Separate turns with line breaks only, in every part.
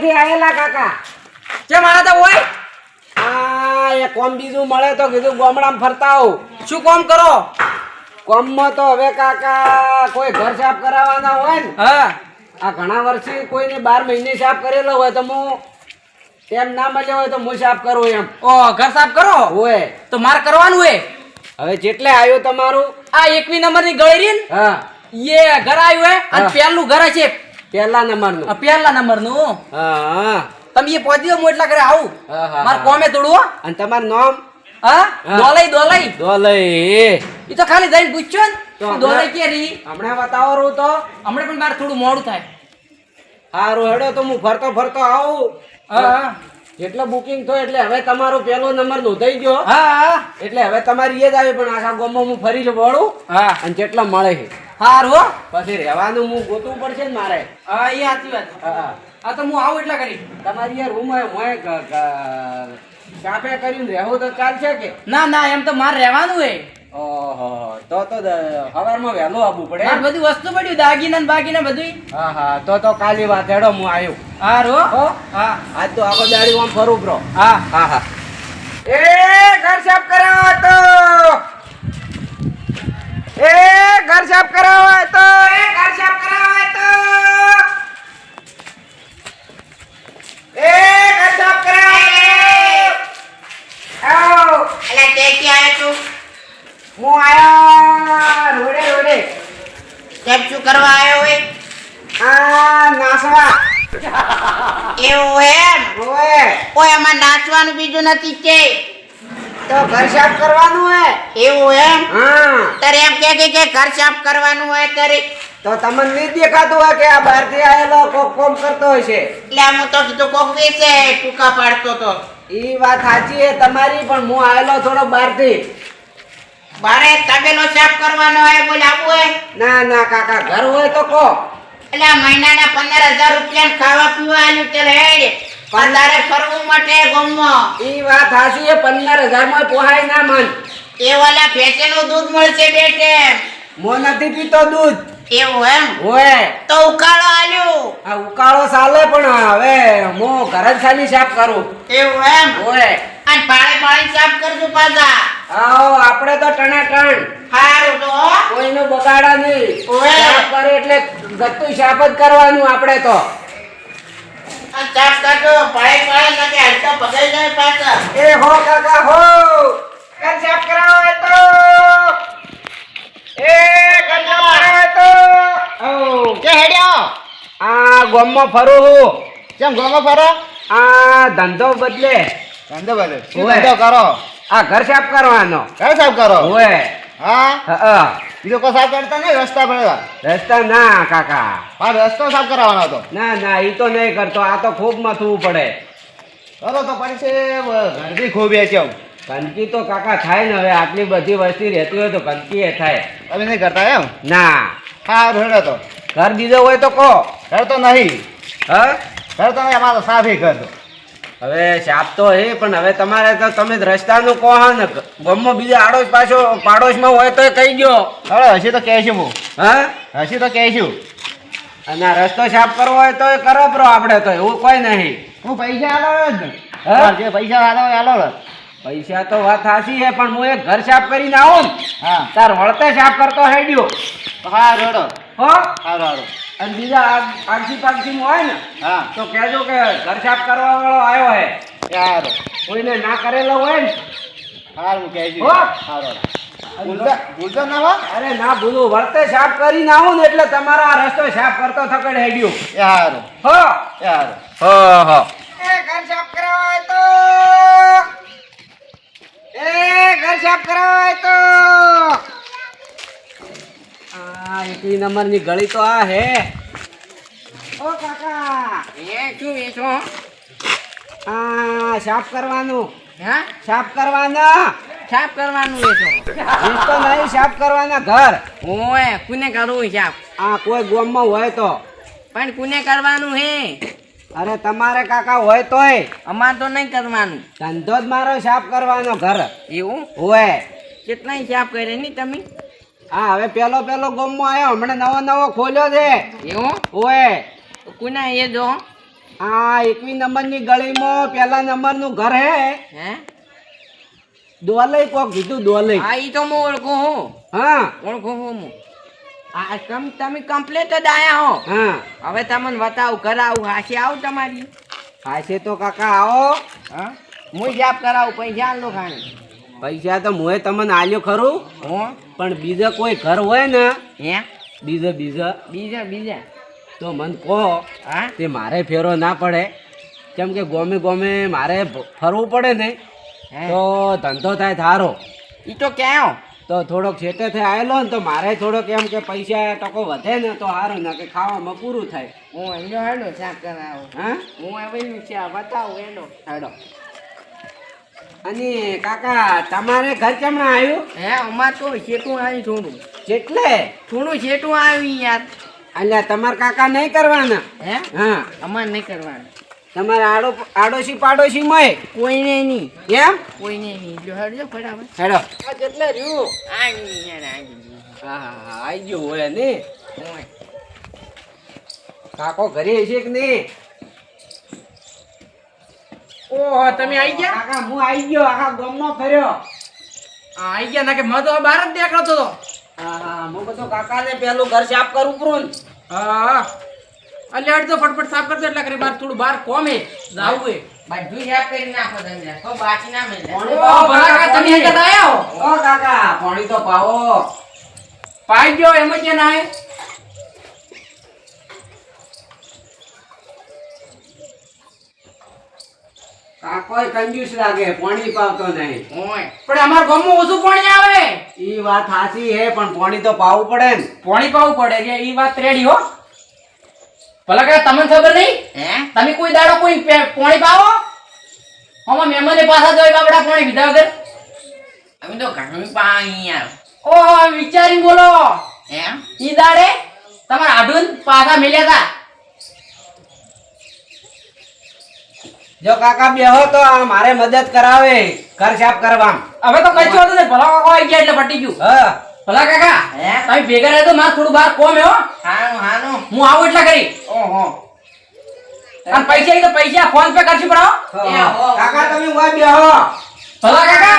થી આયેલા કાકા.
કેમ આયા તા ઓય?
એ કોમ બીજું મળે તો કીધું ગામડામાં ફરતા આવું.
શું કામ કરો?
કોમમાં તો હવે કાકા કોઈ ઘર સાફ કરાવવાના હોય ને,
હા
આ ઘણા વર્ષથી કોઈને 12 મહિને સાફ કરેલો હોય તો હું એમ ના મળ્યો હોય તો હું સાફ કરું એમ.
ઓ ઘર સાફ કરો
હોય
તો માર કરવાનું હે.
હવે જેટલે આવ્યું તમારું.
આ 21 નંબરની ગળી રીન
હા
એ ઘર આવ્યું હે અને પહેલું ઘર છે
પહેલા નંબરનું.
પહેલા નંબરનું.
હા
તમે એ પહોંચી દો હું એટલા ઘરે આવું.
હા
માર કોમે તોડવો.
અને તમારું નામ?
હા દોલઈ
દોલઈ.
ઈ તો ખાલી જઈને પૂછ્યો ને
તો
તું દોલઈ કે રી
હમણાં બતાવો રહું તો
હમણે પણ મારે થોડું મોડું થાય.
સારું હેડો તો હું ફરતો આવું.
હા
જેટલો બુકિંગ થયો એટલે હવે તમારો પહેલો નંબર નોંધાઈ ગયો.
હા
એટલે હવે તમારી એ જ આવી પણ આખા ગામમાં હું ફરી વળું
હા
અને જેટલા મળે છે
હારું હો.
પછી રહેવાનું હું ગોતવું પડશે ને મારે.
હા એ સાચી વાત.
હા
આ તો હું આવું એટલા કરી.
તમારી યાર રૂમ કાપે કરીને રહેવું તો ચાલશે કે?
ના ના એમ તો મારે રહેવાનું હે.
ઓહો તો સવારમાં વહેલું આવવું પડે.
મારે બધી વસ્તુ પડ્યું દાગીના ને બાગીના બધું.
હા તો કાલી વાત હેડો હું આવ્યો.
હારું હો.
હો?
હા
આજ તો આખો દાડી આમ ફરું બ્રો.
હા
હા એ ઘર સાફ કરાવો તો ઘર સાફ કરાવો તો ઘર સાફ કરાવો તો ઘર સાફ કરાવો. આવો
અલા તે ક્યાં આવ્યો તું?
હું આયા રોડે
કેમ શું કરવા આવ્યો હોય?
આ નાસવા
એવું એમ?
ઓય
ઓય આમાં નાચવાનું બીજું નથી કે
તો ઘર સાફ કરવાનું હે.
એવું એમ?
હા
તારે એમ કે ઘર સાફ કરવાનું હોય તારે
તો તમને નહીં દેખાતું હોય કે આ બહારથી આયેલો કોમ કરતો હશે?
એટલે આમ તો કીધું કોક વેચે ટૂંકા પાડતો તો
ઈ વાત સાચી છે તમારી પણ હું આયેલો થોડો બહારથી.
બારે તબેલો સાફ કરવાનો હોય બોલ આવું હોય?
ના કાકા ઘર હોય તો કહો.
એટલે આ મહિનાના 15,000 રૂપિયા ખાવા પીવા આલ્યું ચાલ હેડ તારે ફરવું માટે ગામમાં.
ઈ વાત સાચી છે 15,000 માં પોહાય ના મન.
એ વાલા ભેંસનું દૂધ મળશે બેટે.
મો નથી પીતો દૂધ.
એવું એમ?
હોય
તો ઉકાળો આલ્યું.
આ ઉકાળો ચાલે પણ હવે હું ઘર જ ખાલી સાફ કરું.
એવું એમ?
હોય
અને પાણી સાફ કરજો પાછા.
આવો આપણે તો ટણાટણ
હારું તો હો.
કોઈનું બગાડા નહીં.
ઓય.
સાફ કરે એટલે ગત્તું સાફ જ કરવાનું આપણે તો.
આ સાફ કરજો પાણી નથી હાલતા પગાઈ જાય પાછા.
એ હો કાકા હો ઘર સાફ કરાવો હોય તો ઘર સાફ કરાવો તો
કે હેડ્યો
આ ગામમાં ફરું હું.
કેમ ગોમાં ફરો?
આ ધંધો બદલે
ધંધો બદલે
શું ધંધો
કરો?
આ ઘર સાફ કરવાનો.
ઘર સાફ કરો?
હોય
હા બીજો કોઈ સાફ કરતા નહીં રસ્તા પડેલા?
રસ્તા ના કાકા.
હા રસ્તો સાફ કરાવવાનો હતો.
ના ઈ તો નહીં કરતો. આ તો ખૂબ મથવું પડે.
કરો તો પછી ઘરથી ખોબીએ છે
ગંદકી તો કાકા થાય ને. હવે આટલી બધી વસ્તી રહેતી હોય તો ગંદકી એ થાય.
તમે નહીં કરતા એમ?
ના
હા હેડો તો.
ઘર બીજો હોય તો કહો.
ઘર તો નહીં.
હા
ઘર તો નહીં અમારો સાફ ઘર તો.
હવે સાફ તો હે પણ હવે તમારે તો તમે રસ્તાનું કહો હા ને. ગામમાં બીજા પાડોશમાં હોય તો કહી ગયો.
હવે હસી તો કહેશું હું.
હા
હસી તો કહેશું.
અને આ રસ્તો સાફ કરવો હોય તો કરો બ્રો. આપણે તો એવું કોઈ નહીં.
હું પૈસા આલો જ ને.
હા?
જે પૈસા આલો
પૈસા તો વાત સાચી છે પણ હું એક ઘર સાફ કરીને આવું ને
હા
તાર વળતે સાફ કરતો હેડ્યો.
હા રેડો.
હો
સારું
અને બીજા આગસી પાગસી હોય ને
હા
તો કહેજો કે ઘર સાફ કરવા વાળો આવ્યો હે.
સારું
કોઈને ના કરેલો હોય ને.
સારું કહેશું.
હો.
સારું ભૂલતો ના હો.
અરે ના ભૂલું. વળતે સાફ કરીને આવું ને એટલે તમારો આ રસ્તો સાફ કરતો થકડ હેડ્યો.
સારું
હો
સારું.
હો ઘર સાફ કરાવો હોય તો ઘર સાફ કરાવો હોય તો આ 21 નંબરની ગળી તો આ હે. ઓ કાકા
શું વેચો?
આ સાફ કરવાનું.
હા
સાફ કરવાના.
સાફ કરવાનું વેચો?
ઈ તો નહીં સાફ કરવાના ઘર.
ઓય કુને કરવું સાફ?
આ કોઈ ગામમાં હોય તો.
પણ કુને કરવાનું હે?
અરે તમારે કાકા હોય તોય
અમાર તો નહીં કરવાનું.
ધંધો જ મારો સાફ કરવાનો ઘર.
એવું?
હોય
કેટલાય સાફ કરે નહીં તમે?
હા હવે પેલો ગામમાં આવ્યો. હમણાં નવો ખોલ્યો છે.
એવું?
હોય
કુના એ જો
આ 21 નંબરની ગળીમાં પહેલા નંબરનું ઘર હે.
હે
દોલઈ કોક કીધું દોલઈ.
હા ઈ તો હું ઓળખું હું
હા
ઓળખું હું આ તમે કમ્પ્લેટ જ આયા હો.
હા
હવે તમને બતાવું કરાવું હાશે આવું તમારી.
હાશે તો કાકા આવો.
હા હું જાપ કરાવું પૈસા આલો ખાણી.
પૈસા તો મોએ તમને આલ્યો ખરું,
હું
પણ બીજા કોઈ ઘર હોય ને
હે
બીજા
બીજા
તો મને કહો.
હા
તે મારે ફેરો ના પડે, કેમ કે ગોમે ગોમે મારે ફરવું પડે ને
હે
તો ધંધો થાય થારો.
ઈ તો ક્યાં
તો થોડોક છેટે થઈ આવેલો ને તો મારે થોડોક એમ કે પૈસા ટકો વધે ને તો સારું, ના કે ખાવામાં પૂરું થાય.
હું એનો હેડો સાફ કરાવું.
હા
હું એવેલું છે બતાવું એનો હેડો.
અને કાકા તમારે ઘર કેમણા આવ્યું?
હે અમાર તો શેઠું આવી થોડું શેઠું આવી યાર.
અલ્યા તમારા કાકા નહીં કરવાના.
હે
હા
અમાર નહીં કરવાનું
તમારે આડોશી પાડોશી મય
કોઈને નહીં
એમ
કોઈને નહીં. જો હેડજો ફટાફટ.
હેડો.
આ કેટલે રહ્યું આવી યાર આવી
હા હા આઈ ગયો હોય ને.
ઓય
કાકો ઘરે છે કે નહીં?
ઓહો તમે આવી ગયા?
કાકા હું આઈ ગયો, આખા ગામમાં ફર્યો.
આવી ગયા ના કે મેં તો બહાર જ દેખાતો હતો.
હા હા હું બધો કાકાને પેલું ઘર સાફ કરવું પડું ને.
હા અલ્યા હટ તો ફટફટ સાફ કરતો એટલે કરી બાર થોડું બહાર કોમ હે જાવું હે.
બધું સાફ કરી નાખો તમે તો બાકી ના મળે.
પાણી
ઓહો ભલા કાકા તમે અહીં કદા આયા હો?
ઓ કાકા પાણી તો પાવો.
પાઈ ગયો એમ જ ના હે.
કાકોય કંજૂસ લાગે, પાણી પાવતો નહીં.
ઓય
પણ અમાર ગામમાં ઓછું પાણી આવે.
ઈ વાત સાચી હે, પણ પાણી તો પાવું પડે ને.
પાણી પાવું પડે કે ઈ વાત રેડી હો. ભલા કાકા તમને ખબર નહીં?
હે
તમે કોઈ દાડો કોઈ પાણી પાવો? આમાં મહેમાને પાછા જોઈ બાબડા પાણી પીધા વગર.
અમે તો ઘણું પાણી યાર.
ઓહો વિચારી બોલો.
હે
ઈ દાડે તમારા આઢુન પાછા મેલ્યા હતા.
જો કાકા બેહો તો આ મારે મદદ કરાવે ઘર સાફ કરવા.
હવે તો કઈ હતું ને ભલા કાકા આવી ગયા એટલે પટી ગયું.
હા
ભલા કાકા
હે
તમે ભેગા રહે તો મારે થોડું બહાર કોમ હે હો.
હાનું
હું આવું એટલે કરી.
ઓહો
અને પૈસા ઈ તો પૈસા ફોન પે કરશું પણ હો.
કાકા તમે ઉભા બેહો.
ભલા કાકા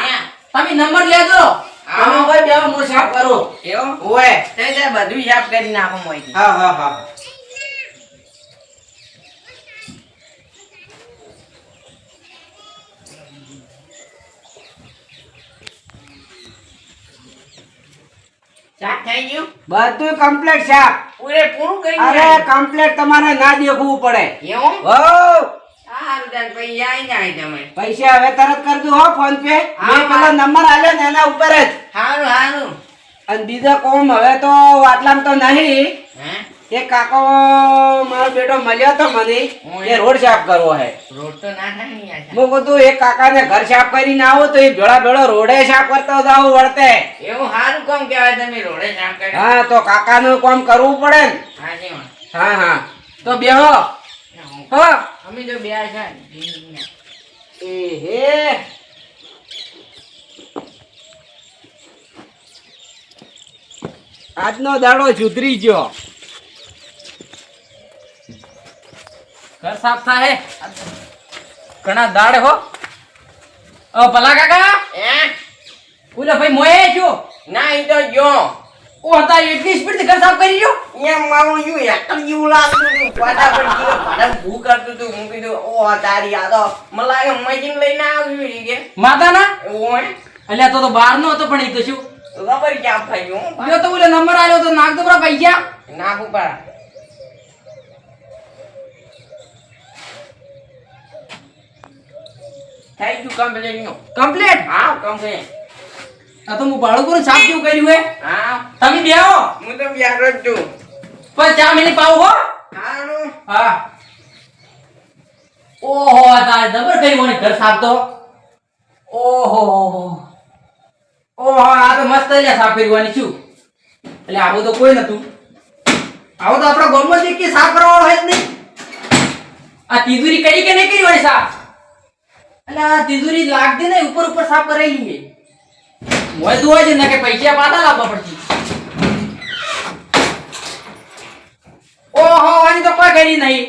હે
તમે નંબર લેજો.
તમે ઉભા બેહો, હું સાફ કરું.
એવું
ઓય
તે બધું સાફ કરી નાખો મોઈથી.
હા હા હા.
સાફ થઈ ગયું
બધું કમ્પ્લીટ સાફ.
પૂરેપૂરું કરી
અરે
નાખ્યું.
કમ્પ્લીટ તમારે ના દેખવું પડે.
એવું
હો
સારું તાર પૈસા આવી જાય તમે.
પૈસા હવે તરત કરજો હો ફોન પે.
હા,
મેં પેલો નંબર આલ્યો ને એના ઉપર જ.
સારું
અને બીજા કોમ હવે તો આટલામાં તો નહીં.
હે
એક કાકો મારો બેટો મળ્યો તો મને એ રોડ સાફ કરવો હે.
રોડ તો ના થાય ને યાર.
હું કીધું એક કાકાને ઘર સાફ કરીને આવો તો એ ભેળા ભેળો રોડે સાફ કરતો જાવ વળતે.
એવું સારું કામ કહેવાય તમે રોડે સાફ કરે.
હા તો કાકાનું કામ કરવું પડે ને.
હાજી માં.
હા હા તો બેહો. હો
અમે તો બે છે
એ હે આજનો દાડો સુધરી ગયો.
ઘર સાફ થાય ઘણા દાડે હો. ભલા કાકા
હે
ઓલા ભાઈ મોએ છો.
ના ઈ તો જો
ઓ હતા એટલી સ્પીડ થી ઘર સાફ કરી જો.
એમ મારું યુ એકલ જેવું લાગતું હતું. ફટાફટ જીવો ભાડા ભૂ કરતું હતું. હું કીધું ઓ તારી આ તો મને લાગે મશીન લઈને આવ્યું છે કે
માતાના
ઓય
અલ્યા તો બહાર નો હતો પણ એ તો શું
ખબર ક્યાં થઈ ગયું
જો તો ઓલે નંબર આલ્યો તો નાખ દો બરા પૈસા.
નાખું પા થઈ ગયું કમ્પ્લીટ નું.
કમ્પ્લીટ.
હા કમ્પ્લીટ.
આ તો હું ભાડું કરું સાફ કેવું કર્યું હે.
હા
તમે બેહો
હું તો બેઠો જ છું.
પણ ચા મિલી પાવ હો.
હારું
હા ઓહો તારે જબર કર્યું ને ઘર સાફ તો. ઓહો ઓહો આ તો મસ્ત લે સાફ કરવાની છું. એટલે આવું તો કોઈ નતું. આવું તો આપણા ગામમાં જ કે સાફ કરવાવાળો હોય જ નહીં. આ તિજોરી કરી કે નહીં કરી વળી સાફ? એટલે આ તિજોરી લાગતી નહીં ઉપર ઉપર સાફ કરેલી છે. મોય તો હોય છે ને કે પૈસા પાછા લાવવા પડશે. ઓહો આની તો કોઈ કરી નહીં.